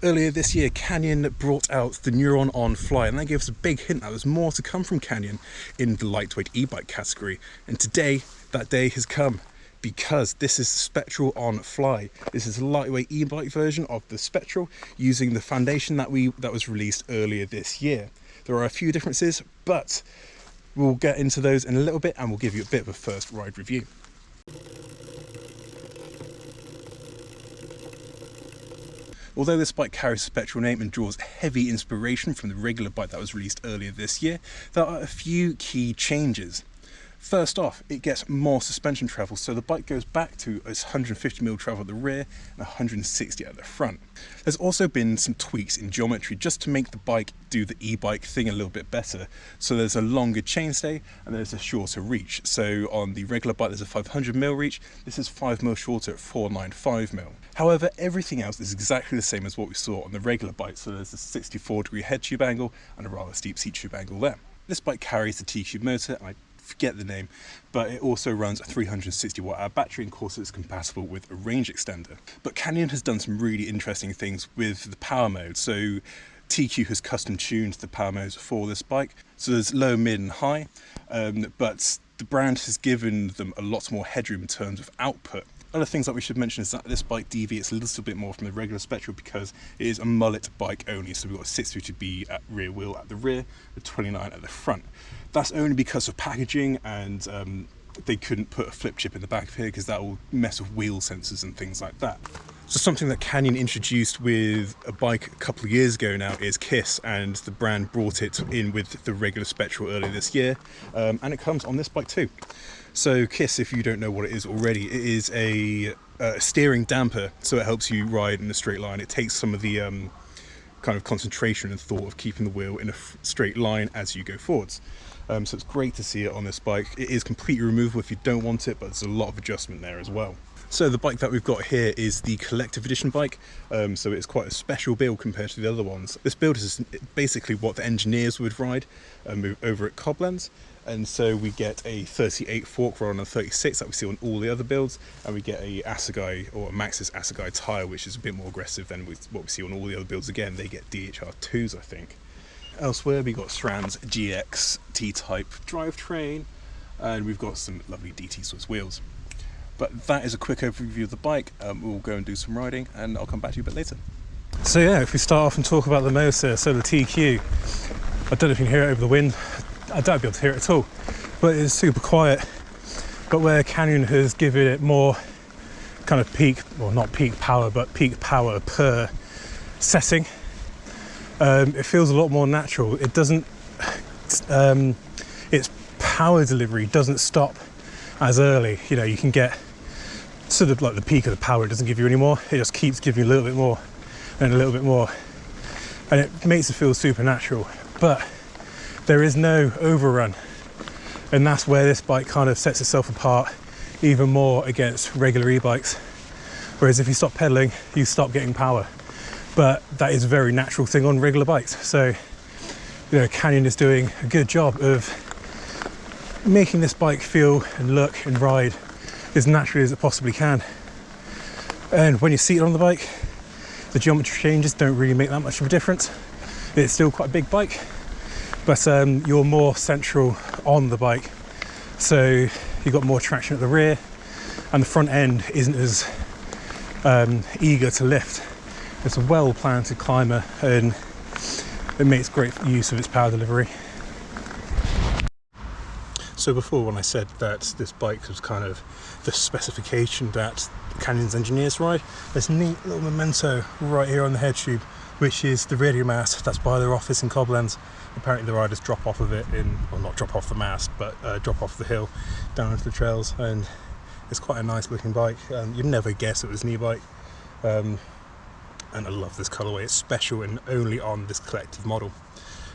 Earlier this year, Canyon brought out the Neuron ONfly, and that gave us a big hint that there's more to come from Canyon in the lightweight e-bike category. And today, that day has come, because this is the SpectralON Fly. This is a lightweight e-bike version of the Spectral, using the foundation that was released earlier this year. There are a few differences, but we'll get into those in a little bit, and we'll give you a bit of a first ride review. Although this bike carries a Spectral name and draws heavy inspiration from the regular bike that was released earlier this year, there are a few key changes. First off, it gets more suspension travel, so the bike goes back to its 150mm travel at the rear and 160 at the front. There's also been some tweaks in geometry just to make the bike do the e-bike thing a little bit better. So there's a longer chainstay and there's a shorter reach. So on the regular bike there's a 500mm reach, this is 5mm shorter at 495mm. However, everything else is exactly the same as what we saw on the regular bike, so there's a 64-degree head tube angle and a rather steep seat tube angle there. This bike carries the TQ motor, and I forget the name, but it also runs a 360 watt-hour battery, and of course it's compatible with a range extender. But Canyon has done some really interesting things with the power mode. So TQ has custom tuned the power modes for this bike, so there's low, mid and high, but the brand has given them a lot more headroom in terms of output. Other things that we should mention is that this bike deviates a little bit more from the regular Spectral because it is a mullet bike only, so we've got a 650B at rear wheel at the rear, the 29 at the front. That's only because of packaging, and they couldn't put a flip chip in the back of here because that will mess with wheel sensors and things like that. So something that Canyon introduced with a bike a couple of years ago now is KISS, and the brand brought it in with the regular Spectral earlier this year, and it comes on this bike too. So KISS, if you don't know what it is already, it is a steering damper, so it helps you ride in a straight line. It takes some of the kind of concentration and thought of keeping the wheel in a straight line as you go forwards. So it's great to see it on this bike. It is completely removable if you don't want it, but there's a lot of adjustment there as well. So the bike that we've got here is the collective edition bike, so it's quite a special build compared to the other ones. This build is basically what the engineers would ride over at Koblenz, and so we get a 38 fork rather than a 36 that we see on all the other builds, and we get a Assegai or a Maxxis Assegai tyre, which is a bit more aggressive than what we see on all the other builds. Again, they get DHR2s, I think. Elsewhere we got SRAM's GX T-Type drivetrain, and we've got some lovely DT Swiss wheels. But that is a quick overview of the bike. We'll go and do some riding, and I'll come back to you a bit later. So yeah, if we start off and talk about the motor, so the TQ, I don't know if you can hear it over the wind. I doubt I'll be able to hear it at all, but it's super quiet. But where Canyon has given it more kind of peak, well not peak power, but peak power per setting, it feels a lot more natural. It doesn't, its power delivery doesn't stop as early. You know, you can get sort of like the peak of the power, it doesn't give you any more, it just keeps giving you a little bit more and a little bit more, and it makes it feel supernatural. But there is no overrun, and that's where this bike kind of sets itself apart even more against regular e-bikes. Whereas if you stop pedaling, you stop getting power, but that is a very natural thing on regular bikes. So you know, Canyon is doing a good job of making this bike feel and look and ride as naturally as it possibly can. And when you see it on the bike, the geometry changes don't really make that much of a difference. It's still quite a big bike, but you're more central on the bike, so you've got more traction at the rear, and the front end isn't as eager to lift. It's a well-planted climber, and it makes great use of its power delivery. So before, when I said that this bike was kind of the specification that Canyon's engineers ride, there's a neat little memento right here on the head tube, which is the radio mast that's by their office in Koblenz. Apparently the riders drop off of it well, not drop off the mast, but drop off the hill down into the trails, and it's quite a nice looking bike. You'd never guess it was an e-bike, and I love this colourway. It's special and only on this collective model.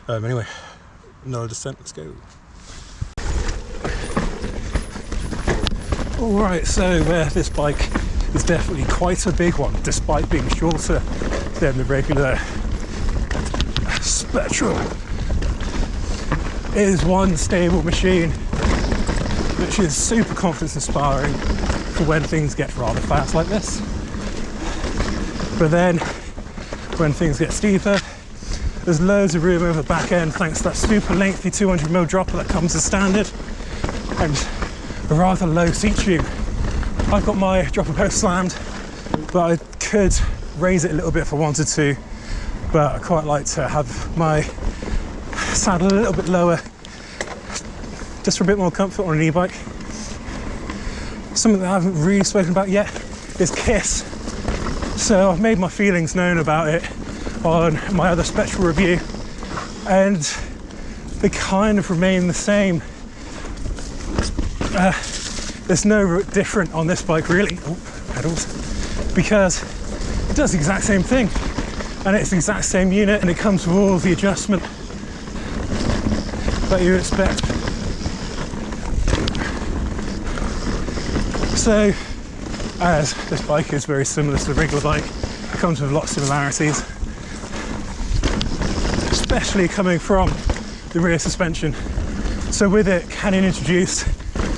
Anyway, another descent, let's go. Alright, so this bike is definitely quite a big one, despite being shorter than the regular Spectral. It is one stable machine, which is super confidence inspiring for when things get rather fast like this. But then when things get steeper. There's loads of room over the back end thanks to that super lengthy 200mm dropper that comes as standard, and a rather low seat tube. I've got my dropper post slammed, but I could raise it a little bit if I wanted to, but I quite like to have my saddle a little bit lower just for a bit more comfort on an e-bike. Something that I haven't really spoken about yet is KISS. So I've made my feelings known about it on my other Spectral review, and they kind of remain the same. There's no different on this bike really, pedals, because it does the exact same thing, and it's the exact same unit, and it comes with all the adjustment that you expect. So, as this bike is very similar to the regular bike, it comes with a lot of similarities, especially coming from the rear suspension. So with it, Canyon introduced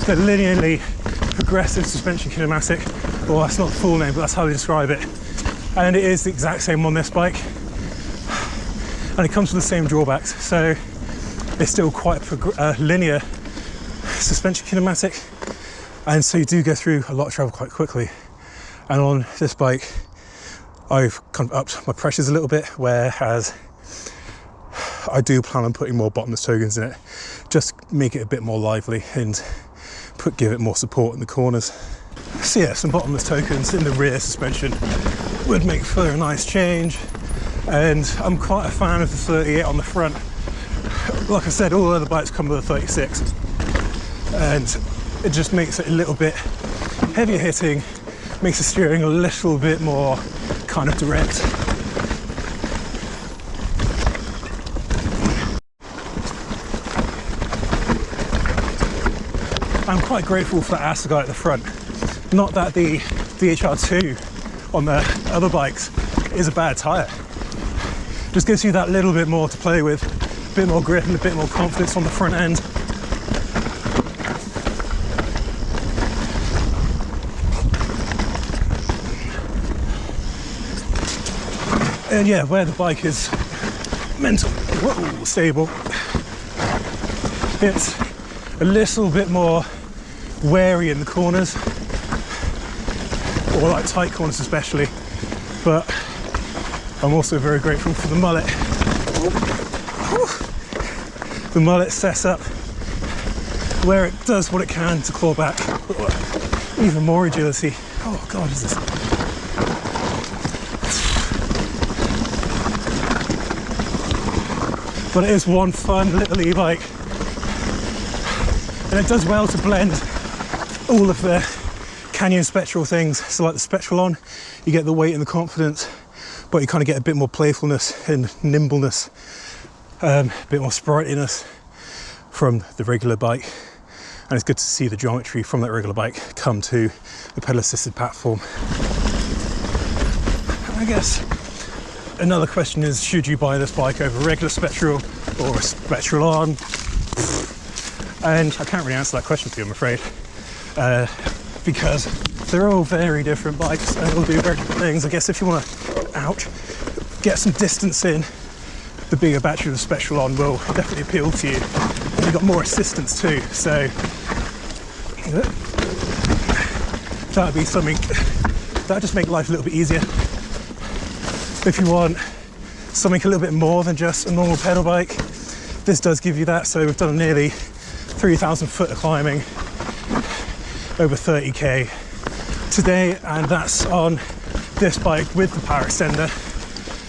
the linearly progressive suspension kinematic, well, that's not the full name, but that's how they describe it. And it is the exact same on this bike, and it comes with the same drawbacks. So it's still quite a linear suspension kinematic, and so you do go through a lot of travel quite quickly. And on this bike, I've kind of upped my pressures a little bit, whereas I do plan on putting more bottomless tokens in it, just make it a bit more lively and give it more support in the corners. So yeah, some bottomless tokens in the rear suspension would make for a nice change, and I'm quite a fan of the 38 on the front. Like I said, all other bikes come with a 36, and it just makes it a little bit heavier hitting, makes the steering a little bit more kind of direct. I'm quite grateful for that Assegai at the front. Not that the DHR2 on the other bikes is a bad tyre. Just gives you that little bit more to play with, a bit more grip and a bit more confidence on the front end. And yeah, where the bike is stable, it's a little bit more wary in the corners, or like tight corners especially, but I'm also very grateful for the mullet. The mullet sets up where it does what it can to claw back even more agility. Oh god, is this? But it is one fun little e-bike, and it does well to blend all of the Canyon Spectral things. So like the SpectralON, you get the weight and the confidence, but you kind of get a bit more playfulness and nimbleness, a bit more sprightliness from the regular bike. And it's good to see the geometry from that regular bike come to the pedal assisted platform. I guess another question is, should you buy this bike over a regular Spectral or a SpectralON? And I can't really answer that question for you, I'm afraid, because they're all very different bikes and all do very different things. I guess if you want to, get some distance in, the bigger battery of the SpectralON will definitely appeal to you. And you've got more assistance too, so that would be something that would just make life a little bit easier. If you want something a little bit more than just a normal pedal bike, this does give you that. So we've done nearly 3,000 foot of climbing, over 30k today, and that's on this bike with the power extender.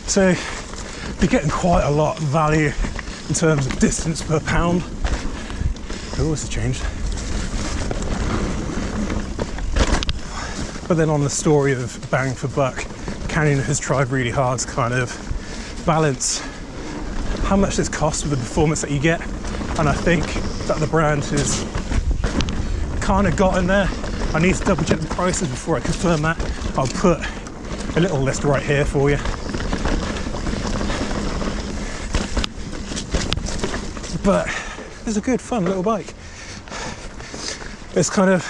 So you're getting quite a lot of value in terms of distance per pound. Oh, it's changed. But then on the story of bang for buck, Canyon has tried really hard to kind of balance how much this costs with the performance that you get, and I think that the brand has kind of gotten there. I need to double check the prices before I confirm that. I'll put a little list right here for you. But it's a good fun little bike. It's got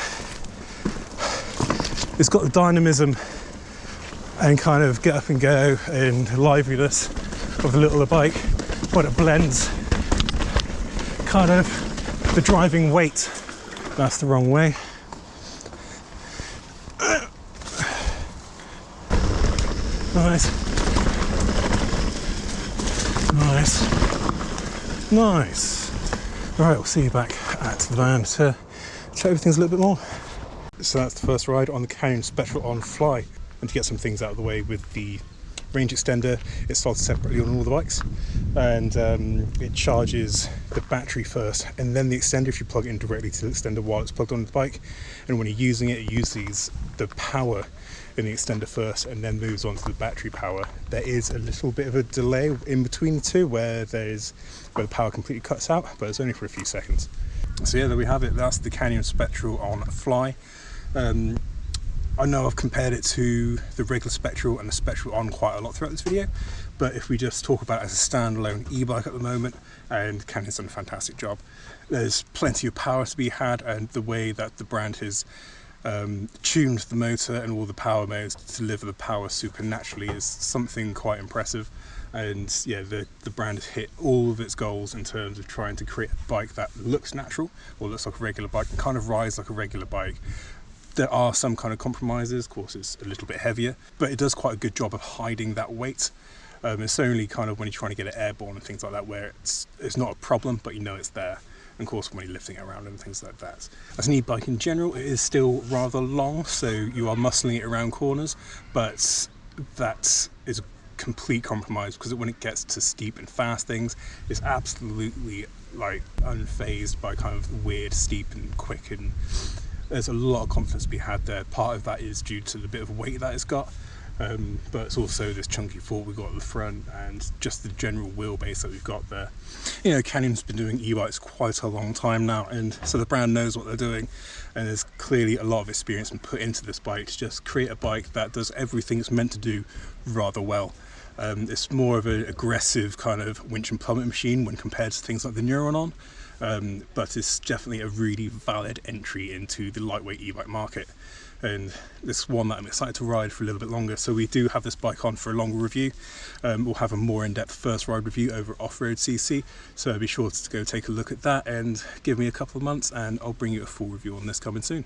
the dynamism and kind of get up and go and liveliness of the little bike, but it blends kind of the driving weight. That's the wrong way. Nice. Nice. Nice. All right, we'll see you back at the van to check everything's a little bit more. So that's the first ride on the Canyon Spectral ONfly. And to get some things out of the way with the range extender, it's sold separately on all the bikes, and it charges the battery first and then the extender if you plug it in directly to the extender while it's plugged on the bike. And when you're using it, it uses the power in the extender first and then moves on to the battery power. There is a little bit of a delay in between the two where the power completely cuts out, but it's only for a few seconds. So yeah, there we have it. That's the Canyon Spectral ONfly. I know I've compared it to the regular Spectral and the SpectralON quite a lot throughout this video, but if we just talk about it as a standalone e-bike at the moment, and Canyon's done a fantastic job. There's plenty of power to be had, and the way that the brand has tuned the motor and all the power modes to deliver the power supernaturally is something quite impressive. And yeah, the brand has hit all of its goals in terms of trying to create a bike that looks natural, or looks like a regular bike and kind of rides like a regular bike. There are some kind of compromises, of course it's a little bit heavier, but it does quite a good job of hiding that weight. It's only kind of when you're trying to get it airborne and things like that where it's not a problem, but you know it's there. And of course when you're lifting it around and things like that. As an e-bike in general, it is still rather long, so you are muscling it around corners, but that is a complete compromise, because when it gets to steep and fast things, it's absolutely like unfazed by kind of weird, steep and quick, and there's a lot of confidence to be had there. Part of that is due to the bit of weight that it's got, but it's also this chunky fork we've got at the front and just the general wheelbase that we've got there. You know, Canyon's been doing e-bikes quite a long time now, and so the brand knows what they're doing, and there's clearly a lot of experience been put into this bike to just create a bike that does everything it's meant to do rather well. It's more of an aggressive kind of winch and plummet machine when compared to things like the Neuron, but it's definitely a really valid entry into the lightweight e-bike market, and it's one that I'm excited to ride for a little bit longer. So we do have this bike on for a longer review. We'll have a more in-depth first ride review over off-road.cc, so be sure to go take a look at that and give me a couple of months and I'll bring you a full review on this coming soon.